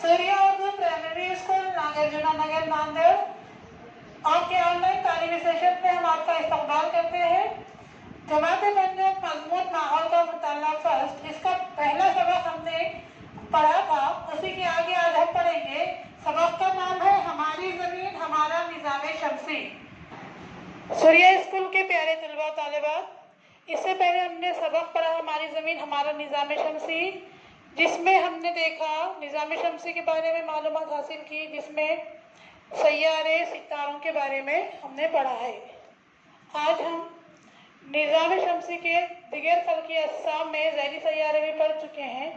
Surya Urdu primary school Nagarjuna नगर नांदेड़ आपके online तालीमी session में हम आपका इस्तकबाल करते हैं। जमात पंजाब मजमून माहौल का मुताला फर्स्ट, इसका पहला सबक हमने पढ़ा था, उसी के आगे आज हम पढ़ेंगे। सबक का नाम है हमारी जमीन हमारा निज़ाम शमसी। सूर्या स्कूल के प्यारे तलबा तालिबात, इससे पहले हमने सबक पढ़ा हमारी ज़मीन हमारा निज़ाम शमसी, जिसमें हमने देखा निज़ाम शमसी के बारे में मालूमात हासिल की, जिसमें सैयारे सितारों के बारे में हमने पढ़ा है। आज हम निज़ाम शमसी के दिगर फल्की अक़साम में ज़ैली सैयारे भी पढ़ चुके हैं,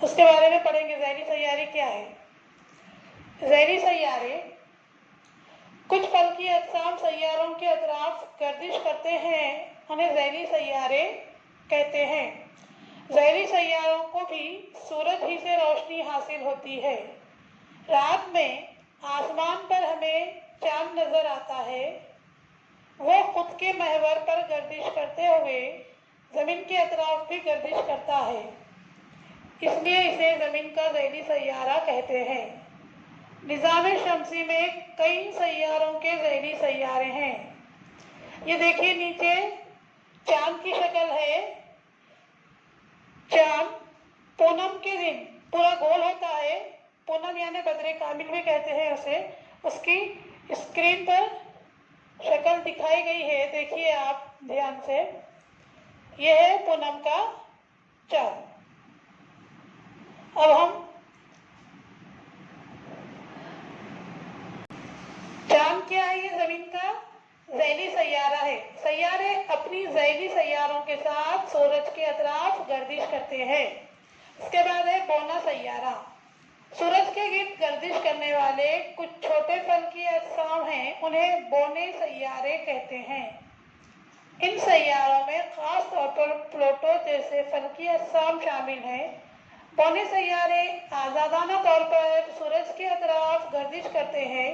उसके बारे में पढ़ेंगे। ज़ैली सैयारे क्या है? ज़ैली सैयारे कुछ फल्की अक़साम सैयारों के अतराफ गर्दिश करते हैं, उन्हें ज़ैली सैयारे कहते हैं। ज़ैली सैयारों को भी सूरज ही से रोशनी हासिल होती है। रात में आसमान पर हमें चांद नज़र आता है, वो खुद के महवर पर गर्दिश करते हुए ज़मीन के अतराफ भी गर्दिश करता है, इसलिए इसे ज़मीन का ज़ैली सैयारा कहते हैं। निज़ाम शमसी में कई सैयारों के ज़ैली सैयारे हैं। ये देखिए नीचे चांद की शक्ल है। चांद पूनम के दिन पूरा गोल होता है, पूनम यानी बदरे कामिल भी कहते हैं उसे। उसकी स्क्रीन पर शक्ल दिखाई गई है, देखिए आप ध्यान से। यह है पूनम का चांद। अब हम चांद क्या है? ये जमीन का ज़ैली सैयारा है। सैयारे अपनी ज़ैली सैयारों के साथ सूरज के अतराफ गर्दिश करते हैं। इसके बाद है बोना सैयारा। सूरज के गिर्द गर्दिश करने वाले कुछ छोटे फल्की अज़साम हैं, उन्हें बोने सैयारे कहते हैं। इन सैयारों में खास तौर पर प्लूटो जैसे फल्की अज़साम शामिल हैं। बोने सैयारे आज़ादाना तौर पर सूरज के अतराफ गर्दिश करते हैं।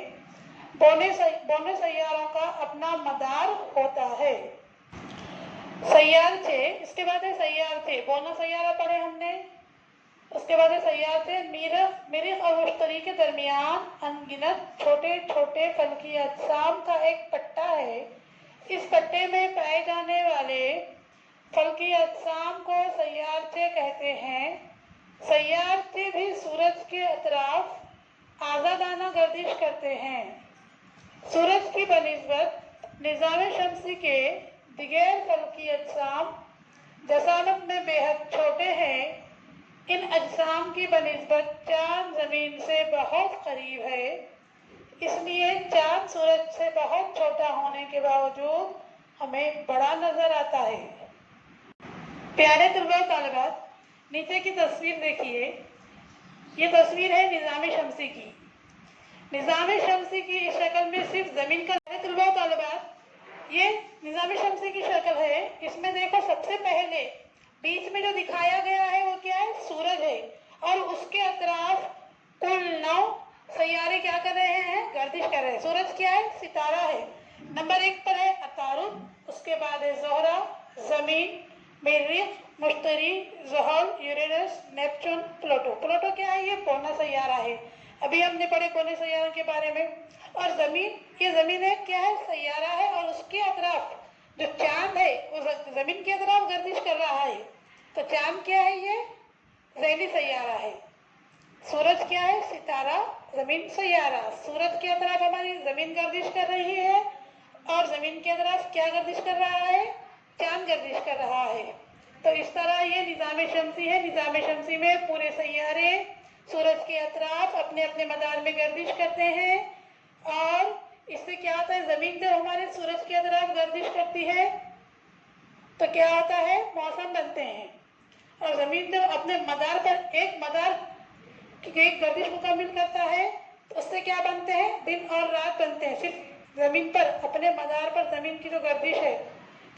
बोने सैयारों का अपना मदार होता है। सैयारचे, इसके बाद है सैयारचे। बोना सैयारा पढ़े हमने, उसके बाद है सैयारचे। मरीख और मुश्तरी के दरमियान अनगिनत छोटे छोटे फल्की अज़साम का एक पट्टा है। इस पट्टे में पाए जाने वाले फल्की अज़साम को सैयारचे कहते हैं। सैयारचे भी सूरज के अतराफ आज़ादाना गर्दिश करते हैं। सूरज की बनिस्बत निज़ाम शमसी के दिगर फल्की अज़साम जसामत में बेहद छोटे हैं। इन अजसाम की बनिस्बत चांद ज़मीन से बहुत करीब है, इसलिए चांद सूरज से बहुत छोटा होने के बावजूद हमें बड़ा नज़र आता है। प्यारे तलबा तालिबात, नीचे की तस्वीर देखिए। ये तस्वीर है निज़ाम शमसी की। निज़ाम शमसी की इस शक्ल में सिर्फ ज़मीन का तलबा तालिबात, ये निज़ाम शमसी की शक्ल है। इसमें देखो सबसे पहले बीच में जो दिखाया गया है वो क्या है? सूरज है, और उसके अतराफ कुल 9 सैयारे क्या कर रहे हैं? गर्दिश कर रहे हैं। सूरज क्या है? सितारा है। नंबर 1 पर है अतारुब, उसके बाद है ज़ोहरा, ज़मीन, मरीख, मुश्तरी, ज़ुहल, यूरेनस, नेपच्यून, प्लूटो। प्लूटो क्या है? ये बोना सैयारा है। अभी हमने पढ़े बोने सैयारों के बारे में। और ज़मीन, ये ज़मीन है क्या है? सैयारा है, और उसके अतराफ जो चांद है वो ज़मीन के अतराफ गर्दिश कर रहा है। तो चांद क्या है? ये ज़ैली सैयारा है। सूरज क्या है? सितारा, ज़मीन सैयारा। सूरज के अतराफ हमारी ज़मीन गर्दिश कर रही है, और ज़मीन के अतराफ क्या गर्दिश कर रहा है? चांद गर्दिश कर रहा है। तो इस तरह ये निज़ाम शमसी है। निज़ाम शमसी में पूरे सैयारे सूरज के अतराफ अपने अपने मदार में गर्दिश करते हैं, और इससे क्या होता है? ज़मीन जब हमारे सूरज के अतराफ गर्दिश करती है तो क्या होता है? मौसम बनते हैं। और ज़मीन जब अपने मदार पर एक मदार की एक गर्दिश मुकम्मल करता है तो उससे क्या बनते हैं? दिन और रात बनते हैं। सिर्फ ज़मीन पर अपने मदार पर ज़मीन की जो गर्दिश है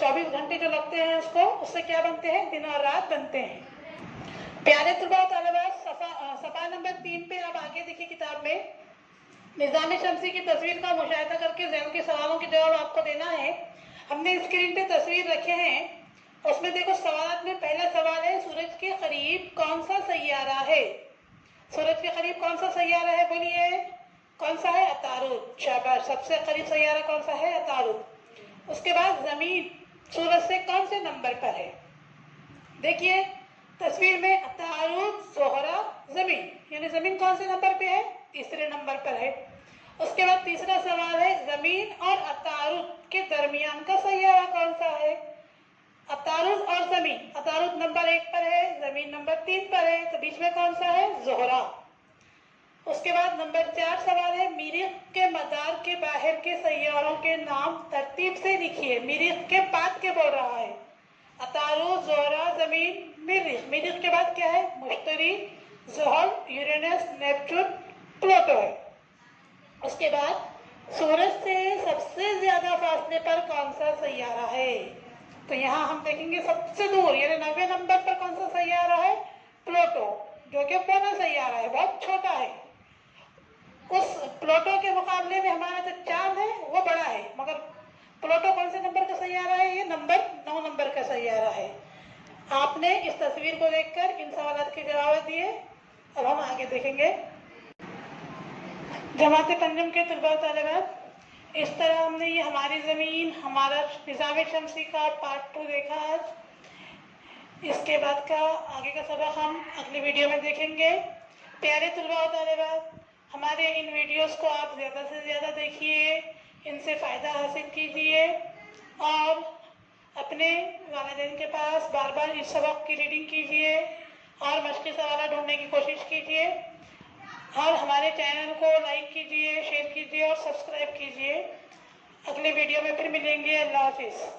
24 घंटे जो लगते हैं उसको, उससे क्या बनते हैं? दिन और रात बनते हैं। प्यारे तलबा तालिबात, सफ़ा नंबर 3 पे आप आगे देखिए किताब में निज़ाम शमसी की तस्वीर का मुशाहिदा करके ज़हन के सवालों के जवाब आपको देना है। हमने स्क्रीन पे तस्वीर रखे हैं, उसमें देखो सवाल में पहला सवाल है सूरज के करीब कौन सा सैयारा है? सूरज के करीब कौन सा सैयारा है, बोलिए कौन सा है, अतारुद। शाबाश, सबसे करीब सैयारा कौन सा है, अतारुद। उसके बाद जमीन सूरज से कौन से नंबर पर है, देखिए तस्वीर में अतारुद, ज़ोहरा, जमीन, यानी जमीन कौन से नंबर पे है, तीसरे नंबर पर है। उसके बाद तीसरा सवाल है, जमीन और अतारुद के दरमियान का सैयारा कौन सा है, अतारुद और जमीन, अतारुद नंबर 1 पर है, जमीन नंबर 3 पर है, तो बीच में कौन सा है, ज़ोहरा। उसके बाद नंबर 4 सवाल है, मरीख के मदार के बाहर के सैयारों के नाम तरतीब से लिखिए। मरीख के बाद के बोल रहा है, अतारुद, ज़ोहरा, जमीन, मरीख। मरीख के बाद क्या है, मुश्तरी, ज़ुहल, यूरेनस, नेपच्यून, प्लूटो है। उसके बाद सूरज से सबसे ज्यादा फासले पर कौन सा सैयारा है, तो यहाँ हम देखेंगे सबसे दूर यानी 90 नंबर पर कौन सा सैयारा है, प्लूटो, जो कि पौना सैयारा है, बहुत छोटा है। उस प्लूटो के मुकाबले में हमारा जो चांद है वो बड़ा है, मगर प्लूटो कौन से नंबर का सैयारा है, ये नंबर 9 नंबर का सैयारा है। आपने इस तस्वीर को देखकर इन सवालों के जवाब दिए। अब हम आगे देखेंगे। जमात पंजम के तलबा तालिबात, इस तरह हमने ये हमारी ज़मीन, हमारा निज़ाम शमसी का पार्ट 2 देखा आज। इसके बाद का आगे का सबक हम अगली वीडियो में देखेंगे। प्यारे तलबा तालिबात, हमारे इन वीडियोस को आप ज़्यादा से ज़्यादा देखिए, इनसे फ़ायदा हासिल कीजिए और अपने वालिदैन के पास बार बार इस सबक की रीडिंग कीजिए और मश्क़ी सवाल ढूंढने की कोशिश कीजिए और हमारे चैनल को लाइक कीजिए, शेयर कीजिए और सब्सक्राइब कीजिए। अगले वीडियो में फिर मिलेंगे। अल्लाह हाफिज़।